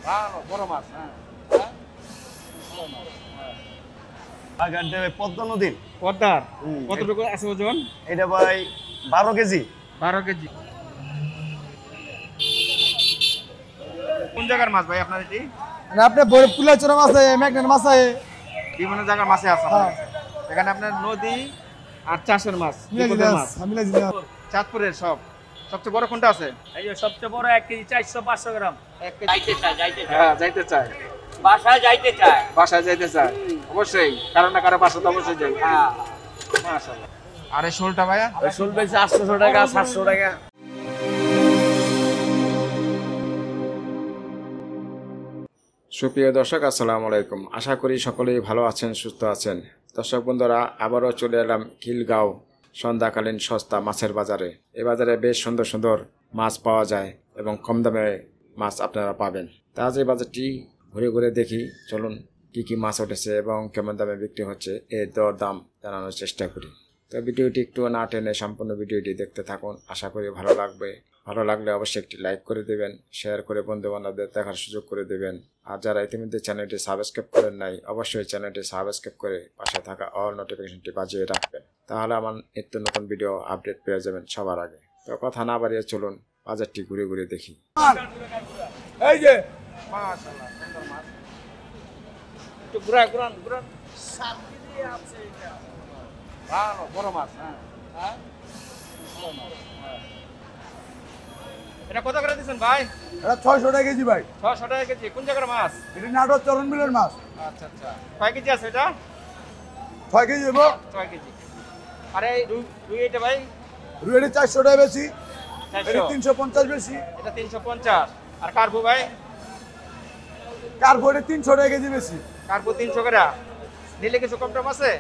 ভালো বড় মাছ। হ্যাঁ বাগার দেবে পদ্মা নদীর পদ্মার কতটুকু আছে ওজন? এটা ভাই 12 কেজি। 12 কেজি। কোন জায়গার মাছ ভাই আপনার এটি? আপনার পুলাচোরা মাছ আছে, মেঘনার মাছ আছে, বিভিন্ন জায়গার মাছে আছে আপনার কাছে। এখানে আপনার নদী আর চাষের মাছ, বিপদের মাছ। চাঁদপুরের সবচেয়ে বড় কোনটা আছে? এই যে সবচেয়ে বড় 1 কেজি 400-500 গ্রাম। 1 কেজি যাইতে চায় বাসায় যাইতে চায়। বাসায় যাইতে চায় অবশ্যই, কারণ না কারো বাসা তো অবশ্যই যাই। হ্যাঁ মাশাআল্লাহ। আর এই শোলটা ভাইয়া? ওই শোল বেচে 800 টাকা 700 টাকা। সুপ্রিয় দর্শক, আসসালামু আলাইকুম। আশা করি সকলেই ভালো আছেন, সুস্থ আছেন। দর্শক বন্ধুরা, আবারও চলে এলাম খিলগাঁও সন্ধ্যাকালীন সস্তা মাছের বাজারে। এই বাজারে বেশ সুন্দর সুন্দর মাছ পাওয়া যায় এবং কম দামে মাছ আপনারা পাবেন। তা আজ এই বাজারটি ঘুরে ঘুরে দেখি, চলুন কি কি মাছ উঠেছে এবং কেমন দামে বিক্রি হচ্ছে এই দর দাম জানানোর চেষ্টা করি। তো ভিডিওটি একটু না টেনে সম্পূর্ণ ভিডিওটি দেখতে থাকুন, আশা করি ভালো লাগবে। ভালো লাগলে অবশ্যই একটি লাইক করে দেবেন, শেয়ার করে বন্ধু বান্ধবদের দেখার সুযোগ করে দেবেন। আর যারা ইতিমধ্যে চ্যানেলটি সাবস্ক্রাইব করেন নাই, অবশ্যই চ্যানেলটি সাবস্ক্রাইব করে পাশে থাকা অল নোটিফিকেশনটি বাজিয়ে রাখবেন, তাহলে আমার নিত্য নতুন ভিডিও আপডেট পেয়ে যাবেন সবার আগে। তো কথা না বাড়িয়ে চলুন বাজারটি ঘুরে ঘুরে দেখি। এই যে মাশাআল্লাহ সুন্দর মাছ। একটু ঘুরান। 7 কেজি আছে এটা। ভালো বড় মাছ। হ্যাঁ এটা কত করে দিচ্ছেন ভাই? এটা 600 টাকা কেজি ভাই। 600 টাকা কেজি। কোন জায়গার মাছ? এটা নাটোর চরণ বিলের মাছ। আচ্ছা। কয় কেজি আছে এটা? 6 কেজি দেবো। 6 কেজি। আরে রুই এটা ভাই? রুইয়ের 400 টাকা বেশি, এটা 400। 350 বেশি। এটা 350। আর কার্পু ভাই? কার্পো এটা 300 টাকা কেজি বেশি। কার্পু 300 করে। নিলে কিছু কম টম আছে?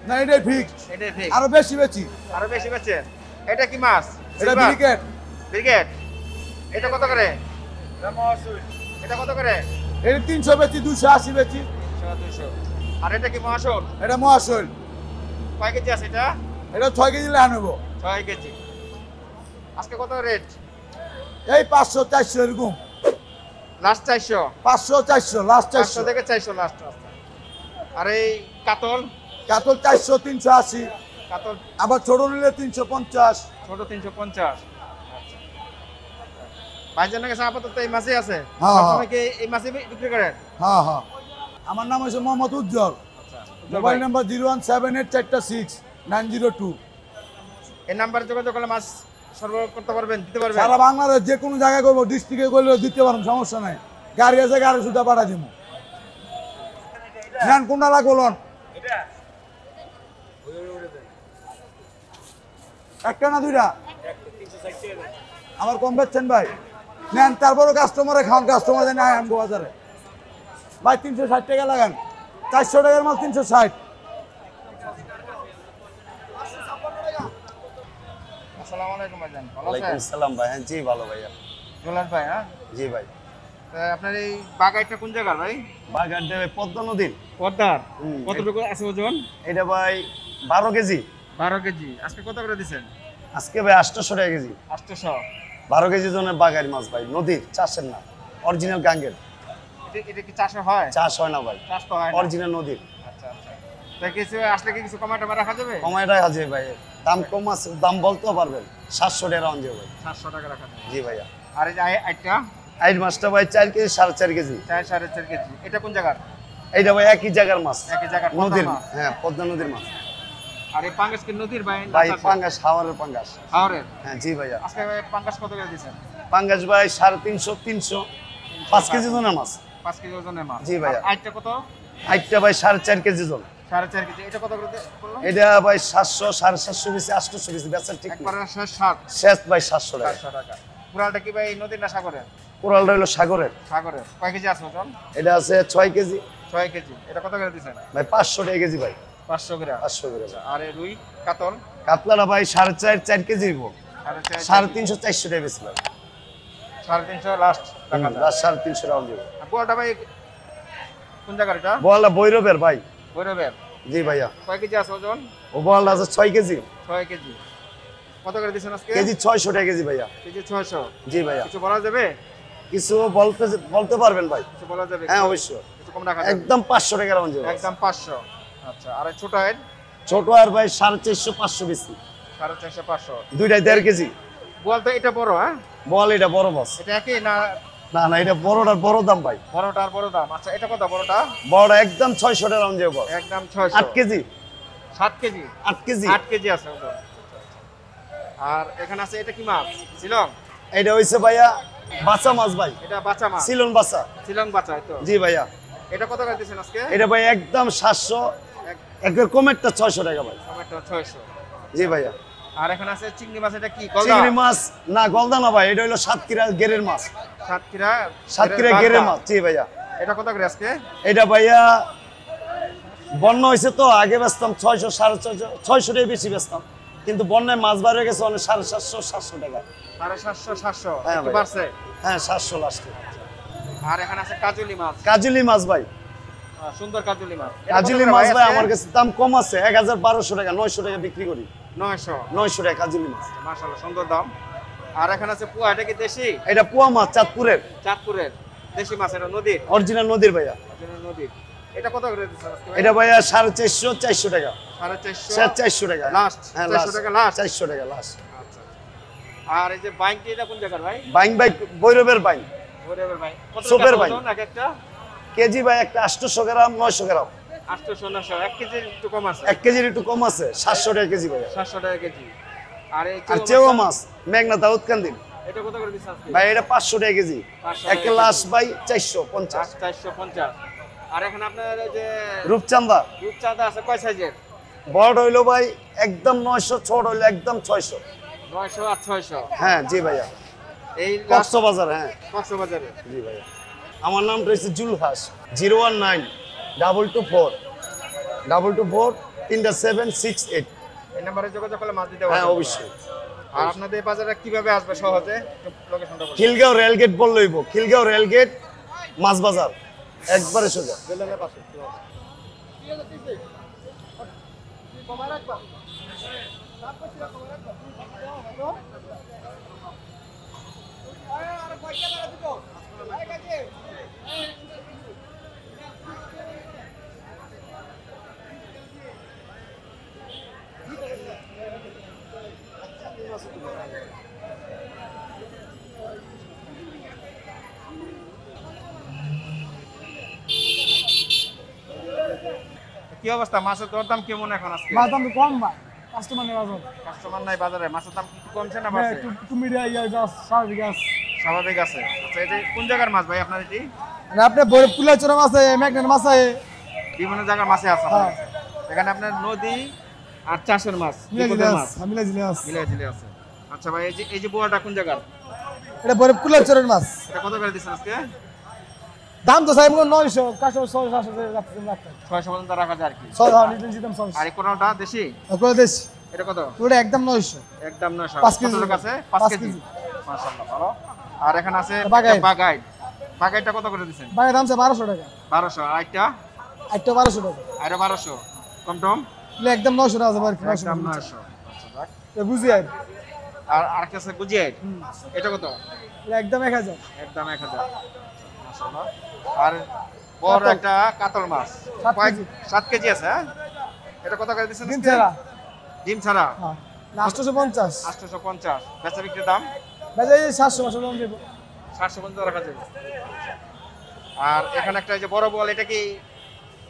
না, এটাই ফিক্সড। এটাই ঠিক। আরো বেশি বেশি। আরো বেশি বেচে। এটা কি মাছ? এটা ব্রিকেট। ব্রিগেড। এটা কত করে? এটা কত করে? এটা 300 বেশি, 280 বেশি। 200। আর এটা কি মহাশোল? এটা মহাশৈল। কয় কেজি আছে এটা? এটা 6 কেজি লেখা নেবো। 6 কেজি। আজকে কত রেট? এই 500 400 এরকম। লাস্ট 400। 500 400 লাস্ট 400 400। থেকে 400 লাস্ট আছে। আর এই কাতল? কাতল 400 380। কাতল আবার ছোট নিলে 350। ছোট 350। আচ্ছা। ভাইজানের কাছে আপাতত এই মাছই আছে? হ্যাঁ। সবসময় কি এই মাছই বিক্রি করেন? হ্যাঁ। আমার নাম হচ্ছে মোহাম্মদ উজ্জ্বল। আচ্ছা। Mobile number 0178446 902। এই নাম্বারে যোগাযোগ করলে মাছ সরবরাহ করতে পারবেন, দিতে পারবেন? সারা বাংলাদেশ যে কোনো জায়গায় করবো, ডিস্ট্রিক্টে করলে দিতে পারবো, সমস্যা নাই। গাড়ি আছে, গাড়ি সুদ্ধা পাঠা দিব। নেন কোনটা লাগবো লোন? একটা না দুইটা? আমার কম বেচছেন ভাই, নেন। তারপরও কাস্টমারে খাওয়ান, কাস্টমার জানি আয় আমগো বাজারে। ভাই 360 টাকা লাগান। 400 টাকার মাল 360। আসসালামু আলাইকুম ভাইজান, ভালো ওয়ালাইকুম আছেন? আসসালাম ভাই। হ্যাঁ জি, ভালো ভাইয়া। জোলাস ভাই? হ্যাঁ জি ভাই। তা আপনার এই বাগাইটা কোন জায়গার ভাই? বাগার দেবে পদ্মা নদীর পদ্মার কতটুকু আছে ওজন? এটা ভাই 12 কেজি। 12 কেজি। আজকে কত করে দিচ্ছেন? আজকে ভাই 800 টাকা কেজি। 800। 12 কেজি জনের বাগারি মাছ ভাই, নদীর, চাষের না, অরিজিনাল গাঙ্গের। এটা কি চাষ হয়? চাষ হয় না ভাই, চাষ তো হয় না। অরিজিনাল নদীর। আচ্ছা। তা কিছু আসলে কি কিছু কমাটা রাখা যাবে? কমাইটাই আছে ভাই, দাম কম আছে, দাম বলতেও পারবেন। 700 টাকা রাউন্ড দিয়ে ভাই। 700 টাকা রাখা যাবে। জি ভাইয়া। আর এই যে আইটা? আইড মাছটা ভাই 4 কেজি 4.5 কেজি। 4 4.5 কেজি। এটা কোন জায়গার? এইটা ভাই একই জায়গার মাছ, একই জায়গার নদীর। মাছ? হ্যাঁ, পদ্মা নদীর মাছ আর এই পাঙ্গাস কি নদীর ভাই? ভাই। পাঙ্গাস, হাওরের পাঙ্গাস। হাওরের? হ্যাঁ জি ভাইয়া। আজকে ভাই পাঙ্গাস কত করে দিচ্ছেন? পাঙ্গাস ভাই 350 300। 5 কেজি জনের মাছ। 5 কেজি ওজনের মাছ। জি ভাইয়া। আর আইটা কত? আইটটা ভাই 4.5 কেজি জন। 4.5 কেজি। এটা কত করে পড়লো? এটা ভাই 700 750 বেশি, 800 বেশি, বেচার ঠিক নেই। একবার শেষ 700 শেষ ভাই 700 টাকা। টাকা। পুরাটা কি ভাই নদীর না সাগরের? কোরালটা হলো সাগরের। সাগরের। কয় কেজি আছে ওজন? এটা আছে 6 কেজি 6 কেজি। এটা কত করে দিচ্ছেন? ভাই 500 টাকা কেজি ভাই। 500 গ্রাম। 500 করে। আর এই রুই কাতল? কাতলাটা ভাই 4.5 4 কেজি দিব। 350 400 টাকা বেশি ভাই। 350 লাস্ট টাকা। লাস্ট 350 রাউন্ড দিব। আর পোয়াটা ভাই কোন জায়গার এটা? বলটা বৈরবের ভাই। ভৈরবের? জি ভাইয়া। কয় কেজি আছে ওজন? ও বলটা আছে 6 কেজি। 6 কেজি। কত করে দিচ্ছেন আজকে? কেজি 600 টাকা কেজি ভাইয়া। কেজি 600। জি ভাইয়া। কিছু বলা যাবে? কিছু বলতে পারবেন ভাই? কিছু বলা যাবে? হ্যাঁ অবশ্যই, কিছু কম রাখা যাবে? একদম 500 টাকা রাউন্ড যাবে। একদম 500। আচ্ছা, আর এই ছোট হেড? ছোট আর ভাই 450 500 বেশি, 450 500। দুইটাই 1.5 কেজি। বলতো এটা বড়, হ্যাঁ বল এটা বড় বস। এটা একই না? না না, এটা বড়টার বড় দাম ভাই। বড়টার বড় দাম। আচ্ছা, এটা কত বড়টা? বড়টা একদম 600 টাকা রাউন্ড যাবে বস। একদম 600। 8 কেজি। 7 কেজি? 8 কেজি। 8 কেজি আছে ওটা। আর এখানে আছে, এটা কি মাছ? শিলং? এটা হইছে ভাইয়া বাচ্চা মাছ ভাই। এটা বাচ্চা মাছ? সিলন বাচ্চা। শিলং বাচ্চা তো? জি ভাইয়া। এটা কত করে দিচ্ছেন আজকে? এটা ভাই একদম 700, একবার কমেরটা 600 টাকা ভাই। টমেটো 600। জি ভাইয়া। আর এখানে আছে চিংড়ি মাছ, এটা কি গলদা? চিংড়ি মাছ না, গলদা না ভাই, এটা হলো সাতক্ষীরা গেরের মাছ। সাতক্ষীরা গেরের মাছ। জি ভাইয়া। এটা কত করে আজকে? এটা ভাইয়া বন্যা হয়েছে তো, আগে বেচতাম 600 650 600 টাকা বেশি বেচতাম, কিন্তু বন্যায় মাছ বার হয়ে গেছে অনেক 750 700 টাকা। 750 700 হ্যাঁ একটু ভাই। বাড়ছে? হ্যাঁ 700 লাস্টে। আর এখানে আছে কাজুলি মাছ। কাজলি মাছ ভাই। সুন্দর কাজুলি মাছ। এটা কত কাজলি করে মাছ ভাই আজকে? আমার কাছে দাম কম আছে, 1200 টাকা 900 টাকা বিক্রি করি। 900 টাকা কাজলি মাছ। মাশাআল্লাহ, সুন্দর দাম। আর এখানে আছে পোয়া, এটা কি দেশি? এটা পোয়া মাছ, চাঁদপুরের চাঁদপুরের দেশি মাছ, এটা নদীর? অরিজিনাল নদীর ভাইয়া। নদীর। এটা কত করে দিচ্ছেন আজকে ভাই? এটা ভাইয়া 450 400 টাকা। 450 400 টাকা লাস্ট? হ্যাঁ 400 টাকা লাস্ট? 400 টাকা লাস্ট। আচ্ছা। আর এই যে বাইংটি, এটা কোন জায়গার ভাই? বাইং ভাই বৈরবের বাইং। ওরেবের ভাই। কত সুপের টাকা বাইং। ওজন এক একটা? কেজি ভাই একটা 800 গ্রাম 900 গ্রাম। 800 900, 1 কেজি একটু কম আছে? 1 কেজির একটু কম আছে, 700 টাকা কেজি ভাইয়া। 700 টাকা কেজি। আর এই আর চেওয়া মাছ মেঘনা দাউদ কান্দিল এটা কত করে দিচ্ছেন আজকে? ভাই, এটা 500 টাকা কেজি। 500 এক লাশ ভাই 450। 450। আর এখানে আপনার এই যে রূপচাঁদা রূপচাঁদা আছে কয় সাইজের? বড় হইলো ভাই একদম 900, ছোট হইলো একদম 600। 900 আর 600। হ্যাঁ জি ভাইয়া। এই কক্সবাজার। হ্যাঁ কক্সবাজারে। জি ভাইয়া। আমার নামটা হচ্ছে জুলহাস। 019 224 224 3768। এই নম্বরে যোগাযোগ করলে মাছ দিতে হ্যাঁ পারবেন? অবশ্যই। আর আপনাদের এই বাজারে কিভাবে আসবে সহজে? লোকেশনটা বলুন। খিলগাঁও রেলগেট বললে হইব। খিলগাঁও রেলগেট মাছ বাজার একবারে সোজা। বেলডাঙ্গার পাশে। কি অবস্থা? মাছের দরদাম কেমন এখন আজকে? মাছ দাম তো কম ভাই, কাস্টমার নেই বাজার। কাস্টমার নাই বাজারে? মাছের দাম কি কমছে না বাড়ছে? একটু মিডিয়া ইয়া গাছ স্বাভাবিক আছে। স্বাভাবিক আছে। আচ্ছা, এটা কোন জায়গার মাছ ভাই আপনার? এটি মানে আপনি পুলা চোরা মাছ আছে, ম্যাগনেট মাছ আছে, বিভিন্ন জায়গার মাছে আছে আপনার কাছে। এখানে আপনার নদী আর চাষের মাছ, বিপদের মাছ মিলাই জিনিস মিলাই ঝিলে আছে। আচ্ছা ভাই, এই যে বোয়াটা কোন জায়গার? এটা বড় পুলা চোরের মাছ। এটা কত করে দিচ্ছেন আজকে? দাম তো চাই 900, 500 600 রাখতে 600 পর্যন্ত রাখা যায় আর কি। 600 লিটার জিতাম 600। আর এই কোনটা দেশি? করে দেশ এটা কত? ওটা একদম 900। একদম 900। 5 কেজি কত আছে? 5 কেজি। মাশাআল্লাহ, ভালো। আর এখানে আছে বাগাই। বাগাই। বাগাইটা কত করে দিচ্ছেন? বাগাই দাম আছে 1200 টাকা। 1200। আর একটা? একটা 1200 টাকা। আরো 1200 কম টম? এটা একদম 900 টাকা আছে একদম 900। আচ্ছা যাক। এটা বুঝি আর আর আরেকটা আছে গুজিয়ে। এটা কত? এটা একদম 1000। একদম 1000। মাশাআল্লাহ। আর বড় একটা কাতল মাছ 7 কেজি আছে। হ্যাঁ, এটা কত করে দিচ্ছেন? দিন ছাড়া। ডিম ছাড়া? হ্যাঁ 850। 850। বেচা বিক্রির দাম? বাজারে 700 500 দাম দেব। 700 পর্যন্ত রাখা যাবে। আর এখানে একটা এই যে বড় বল, এটা কি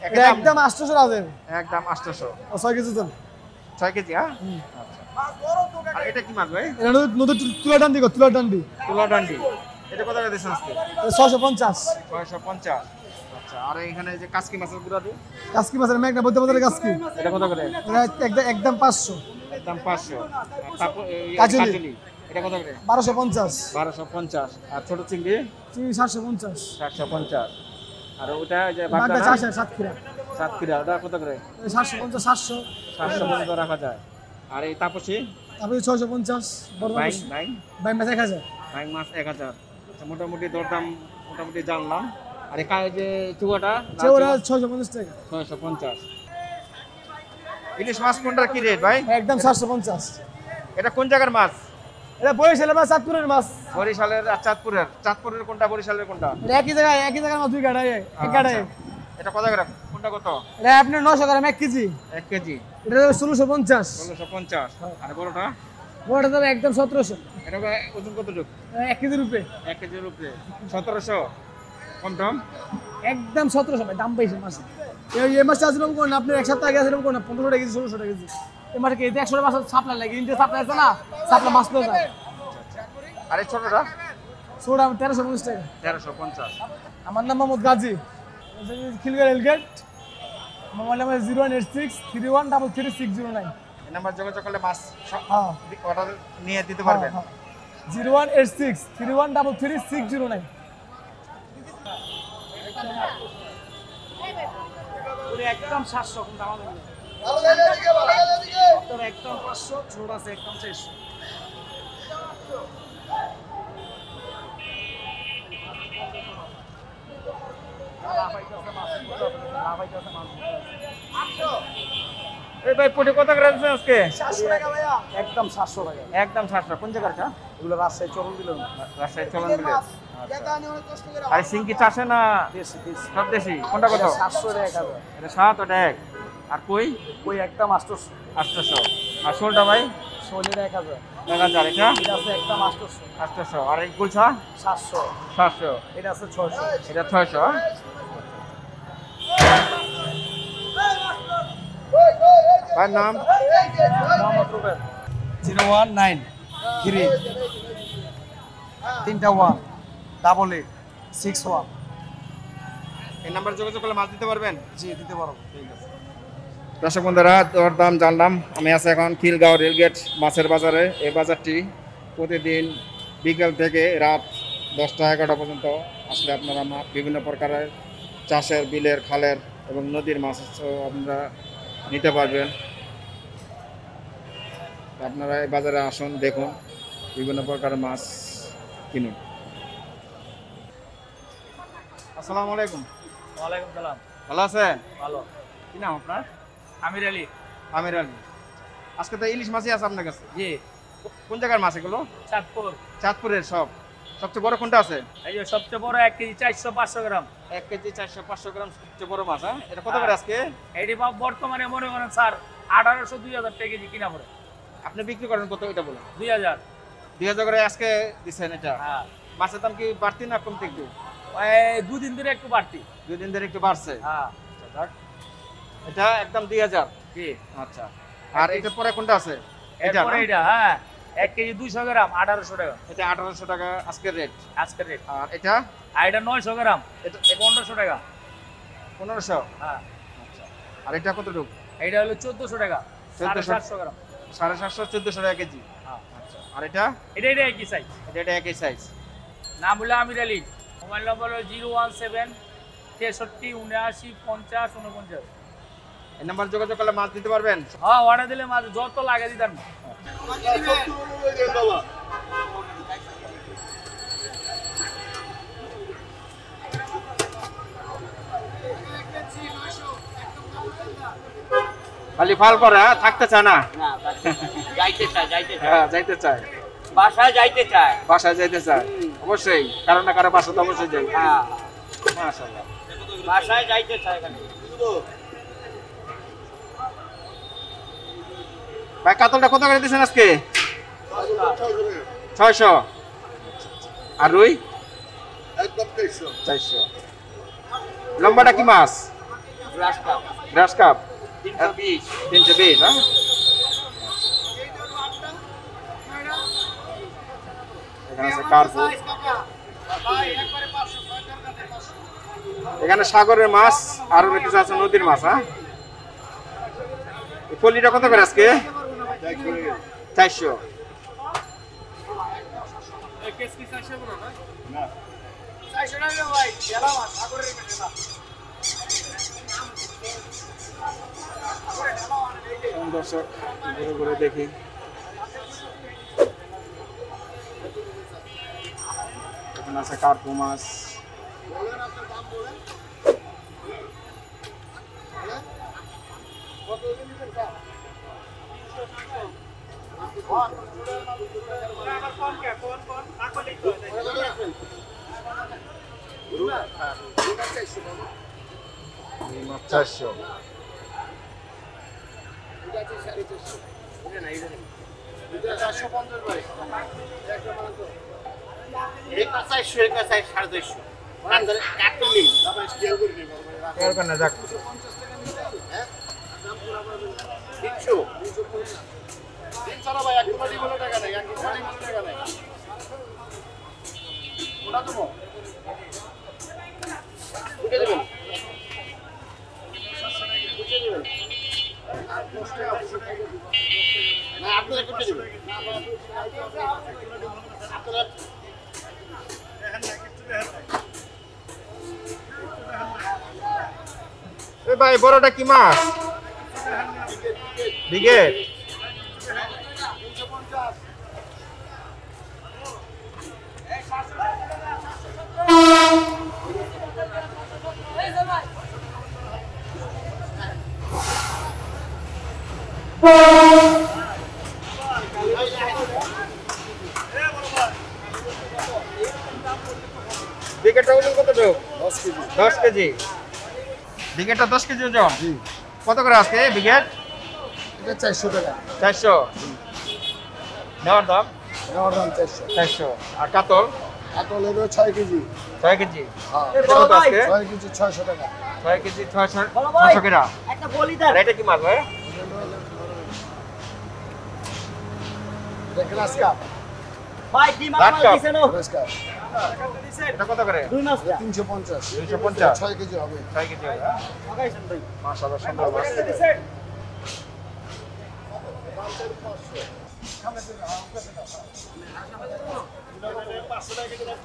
এটা একদম 800 আছে। একদম 800। 6 কেজি তো। 6 কেজি? হ্যাঁ। আচ্ছা। আর এটা কি মাছ ভাই? এটা নদী তুলা ডান্ডি গো, তুলা ডান্ডি। তুলা ডান্ডি। এটা কত করে দিচ্ছেন আজকে? 650। 650। আচ্ছা। আর এখানে যে কাসকি মাছের গুঁড়া দিয়ে, কাসকি মাছের মেঘনা বলতে বলতে কাসকি। এটা কত করে? এটা একদম 500। একদম 500। আর তারপর এই কাজলি। কাজলি, এটা কত করে? 1250। 1250। আর ছোট চিংড়ি? চিনি 750। 750। আর ওটা যে বাগদা বাগদা চাষের সাতক্ষীরা। সাতক্ষীরা, ওটা কত করে? 750 700। 700 পর্যন্ত রাখা যায়। আর এই তাপসী তারপরে 650 বড় বাইং মাছ। বাইং বাইং মাছ 1000। বাইং মাছ 1000। আচ্ছা, মোটামুটি দরদাম মোটামুটি জানলাম। আর এই যে চুয়াটা চেওড়া 650 টাকা। 650। ইলিশ মাছ কোনটার কি রেট ভাই? একদম 750। এটা কোন জায়গার মাছ? এটা বরিশালের মাছ, চাঁদপুরের মাছ। বরিশালের আর চাঁদপুরের কোনটা, বরিশালের কোনটা? এটা একই জায়গায় মাছ, দুই কাটায় এক কাটায়। এটা কত গ্রাম, কোনটা কত? এটা আপনার 900 গ্রাম 1 কেজি। 1 কেজি এটা 1650। 1650। আর বড়টা? বড়টা দাম একদম 1700। এটা ওজন কতটুকু? 1 কেজির উপরে। 1 কেজির উপরে 1700। কম টম? একদম 1700 ভাই, দাম পাইছে মাছ। এই মাছটা আসলে কোন আপনার এক সপ্তাহ আগে আসলে কোন 1500 টাকা কেজি, 1600 টাকা কেজি। এই মাছটা কি 100 টাকা মাছ সাপ্লাই লাগে, ইন্ডিয়া সাপ্লাই আছে না, সাপ্লাই মাছ পেয়ে যায়। আর এই ছোটটা? ছোট 1350 টাকা। 1350। আমার নাম Mohammad Gazi, Khilgaon rail gate. Mobile number 01863133609। এই নাম্বার যোগাযোগ করলে মাছ হ্যাঁ, অর্ডার নিয়ে দিতে পারবেন। 01863133609। একদম 700 কোন দাম হবে তোর একদম 500 ছোট আছে একদম 600 এই ভাই পুটি কত করে দিচ্ছেন আজকে? 700 টাকা ভাইয়া। একদম 700 টাকা। একদম 700। কোন জায়গাটা? এগুলো রাজশাহী চরণ দিল না। রাজশাহী চলন দিলে। আর সিঙ্কি চাষে না সব দেশি? কোনটা কত? 700 টাকা 1000। এটা 7, ওটা 1। আর কই? ওই একদম 800। 800। আর শোলটা ভাই? শোলের 1000। 1000। এটা? এটা আছে একদম 800। 800। আর এই গুলছা? 700। 700। এটা আছে 600। এটা 600। ভাই নাম? মোহাম্মদ রুবেল। 019 3 3টা 1 8 61। এই নাম্বার যোগাযোগ করলে মাছ দিতে পারবেন? জি, দিতে পারবো। দর্শক বন্ধুরা, দরদাম জানলাম। আমি আছি এখন খিলগাঁও রেলগেট মাছের বাজারে। এই বাজারটি প্রতিদিন বিকেল থেকে রাত 10টা-11টা পর্যন্ত আসলে আপনারা বিভিন্ন প্রকারের চাষের, বিলের, খালের এবং নদীর মাছ আপনারা নিতে পারবেন। আপনারা এই বাজারে আসুন, দেখুন, বিভিন্ন প্রকারের মাছ কিনুন। আসসালামু আলাইকুম। ওয়ালাইকুম সালাম। ভালো আছেন? ভালো। কি নাম আপনার? আমির আলী। আমির আলী। আজকে তো ইলিশ মাছই আছে আপনার কাছে। জি। কোন জায়গার মাছ এগুলো? চাঁদপুর। চাঁদপুরের সব? সবচেয়ে বড় কোনটা আছে? এই যে সবচেয়ে বড় 1 কেজি 400-500 গ্রাম। 1 কেজি 400-500 গ্রাম সবচেয়ে বড় মাছ। হ্যাঁ, এটা কত করে আজকে? এটি বর্তমানে মনে করেন স্যার 1800-2000 টাকা কেজি কিনা পড়ে। আপনি বিক্রি করেন কত এটা বলুন? 2000। 2000 করে আজকে দিচ্ছেন এটা। হ্যাঁ। মাছের দাম কি বাড়তি না কমতি একটু? এই 2 দিন ধরে একটু বাড়তি। 2 দিন ধরে একটু বাড়ছে। হ্যাঁ। আচ্ছা, যাক। এটা একদম 2000। জি। আচ্ছা। আর এটা পরে কোনটা আছে? এটা এরপরে না? এটা হ্যাঁ 1 কেজি 200 গ্রাম 1800 টাকা এটা 1800 টাকা আজকের রেট। আজকের রেট। আর এটা? আর এটা 900 গ্রাম এটা 1500 টাকা। 1500। হ্যাঁ। আচ্ছা। আর এটা কতটুকু? এটা হলো 1400 টাকা 750 গ্রাম। 750, 1400 টাকা কেজি। হ্যাঁ। আচ্ছা। আর এটা? এটা একই সাইজ। এটা একই সাইজ। নাম হলো আমির আলী। মোবাইল নম্বর হলো 017 63 79 50 49। এই নাম্বার যোগাযোগ করলে মাছ দিতে পারবেন? হ্যাঁ, অর্ডার দিলে মাছ যত লাগে দিতাম। খালি ফাল করে, হ্যাঁ, থাকতে চায় না। না, যাইতে চায় হ্যাঁ, যাইতে চায়। বাসায় যাইতে চায়। বাসায় যাইতে চায় অবশ্যই, কারো না কারো বাসা তো অবশ্যই যাই। হ্যাঁ, মাশাআল্লাহ। বাসায় যাইতে চায় কেন? ভাই কাতলটা কত করে দিয়েছেন আজকে? 600। আর রুই? একদম 400। লম্বাটা কি মাছ? গ্রাস কাপ 320। 320, হ্যাঁ। এখানে আছে কার্পু। এখানে সাগরের মাছ আর কিছু আছে নদীর মাছ। হ্যাঁ, এই পলিটা কত করে আজকে? 400। দর্শক ঘুরে ঘুরে দেখি। এখানে আছে কার্পু মাছ। চারশো। যাক ভাই বড়টা কি মাছ? ব্রিগেড। ব্রিগেডটা ওজন কতটুকু? 10 কেজি। ব্রিগেডটা 10 কেজি ওজন। কত করে আজকে ব্রিগেড? এটা 400 টাকা। 400। নেওয়ার দাম? নেওয়ার দাম 400। 400। আর কাতল? কাতল হলো 6 কেজি। 6 কেজি। হ্যাঁ। এটা কত আজকে? 6 কেজি 600 টাকা। 6 কেজি 600 টাকা। একটা বলিদার আর এটা কি মাছ ভাই? Glass cup. ভাই কি মাল লাট কাপ। দিছেন? Glass cup. এটা কত করে? 2 মাছটা 350। 250। 6 কেজি হবে। 6 কেজি হবে। লাগাইছেন ভাই। মাশাআল্লাহ সুন্দর মাছ।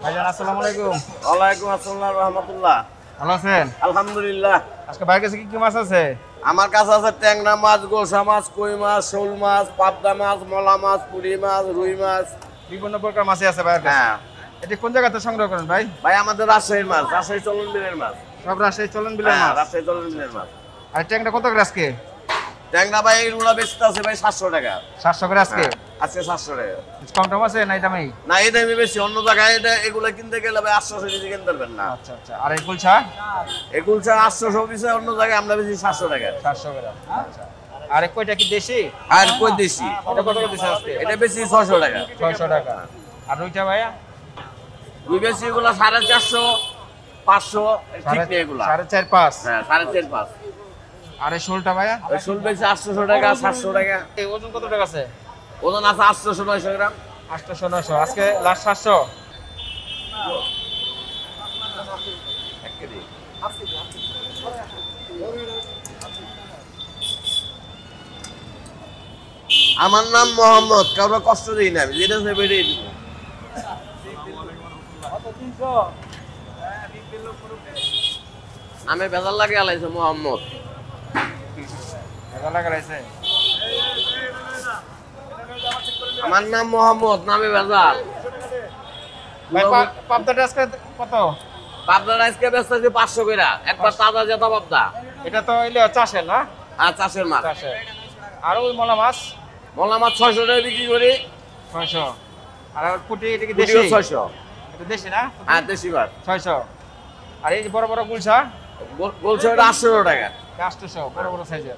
ভাইজান আসসালামু আলাইকুম। ওয়ালাইকুম আসসালাম রাহমাতুল্লাহ। ভালো আছেন? আলহামদুলিল্লাহ। আজকে ভাইয়ের কাছে কি কি মাছ আছে? আমার কাছে আছে ট্যাংরা মাছ, গোসা মাছ, কই মাছ, শোল মাছ, পাবদা মাছ, মলা মাছ, পুরি মাছ, রুই মাছ। বিভিন্ন প্রকার মাছই আছে ভাইয়ের কাছে। হ্যাঁ এটি কোন জায়গাতে সংগ্রহ করেন ভাই? ভাই আমাদের রাজশাহীর মাছ, রাজশাহী চলন বিলের মাছ। সব রাজশাহী চলন বিলের হ্যাঁ মাছ। রাজশাহী চলন বিলের মাছ। আর ট্যাংটা কত করে আজকে? ট্যাংরা ভাই এগুলো বেচতে আছে ভাই 700 টাকা। 700 করে আজকে। আজকে 700 টাকা। ডিসকাউন্ট আছে না এই দামেই? না এই দামে বেশি, অন্য জায়গায় এটা এগুলো কিনতে গেলে ভাই 800 টাকা কিনতে পারবেন না। আচ্ছা আচ্ছা। আর এই কুলছা? এগুলো 800 পিসে, অন্য জায়গায় আমরা বেশি 700 টাকা। 700 করে। আচ্ছা। আর এই কয়টা কি দেশি? আর কই দেশি এটা কত করে দিছে আজকে? এটা বেশি 600 টাকা। 600 টাকা। আর ওইটা ভাইয়া? দুই বেশি এগুলো 450 500 ঠিক নেই এগুলো। 4.5 5। হ্যাঁ 4.5 5। আর এই শোলটা ভাইয়া? ওই শোল বেশি 800 টাকা 700 টাকা। এই ওজন কত টাকা আছে? ওজন আছে 800 900 গ্রাম। 800 900। আজকে লাস্ট 700। আমার নাম মোহাম্মদ, কারো কষ্ট দিই না, আমি যেটা সে বেরিয়ে দিব। নামে বেজাল লাগে আলাইছে মোহাম্মদ। ভালো লাগাইছে। আমার নাম মোহাম্মদ, নামে বেজাল। ভাই পাবদাটা আজকে কত? পাবদা আজকে ব্যস্ত আছে 500 কইরা, একবার তাজা জেতা পাবদা। এটা তো হইলো চাষের না? আর চাষের মাছ। চাষের। আর ওই মলা মাছ? মলা মাছ 600 টাকা বিক্রি করি। 600। আর পুঁটি এটা কি পুঁটিও দেশি? 600। এটা দেশি না? হ্যাঁ দেশি মাছ। 600। আর এই যে বড় বড় গুলশা? বলছে ওটা 800 টাকা। 800 বড় বড় সাইজের।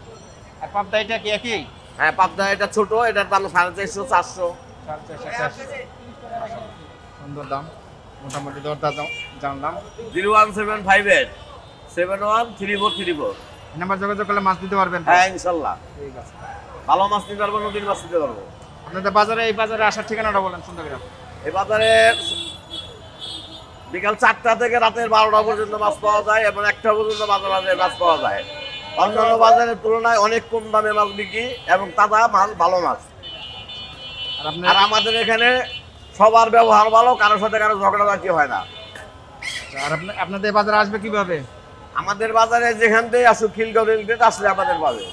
আর পাবদা এটা কি একই? হ্যাঁ পাবদা এটা ছোট, এটার দাম 450 400। 450। সুন্দর দাম। মোটামুটি দরদা জানলাম। 01758 713434। এই নাম্বার যোগাযোগ করলে মাছ দিতে পারবেন তো? হ্যাঁ ইনশাল্লাহ। ঠিক আছে। ভালো মাছ নিতে পারবো, নদীর মাছ নিতে পারবো। আপনাদের বাজারে এই বাজারে আসার ঠিকানাটা বলেন সুন্দর করে। এই বাজারে বিকাল 4টা থেকে রাতের 12টা পর্যন্ত মাছ পাওয়া যায় এবং 1টা পর্যন্ত মাঝে মাঝে মাছ পাওয়া যায়। অন্যান্য বাজারের তুলনায় অনেক কম দামে মাছ বিক্রি এবং তাজা মাছ, ভালো মাছ। আর আপনি আর আমাদের এখানে সবার ব্যবহার ভালো, কারোর সাথে কারো ঝগড়াঝাটি হয় না। আর আপনাদের বাজারে আসবে কিভাবে? আমাদের বাজারে যেখান থেকে আসুক, খিলগাঁও রেলগেট আসলে আমাদের পাবে।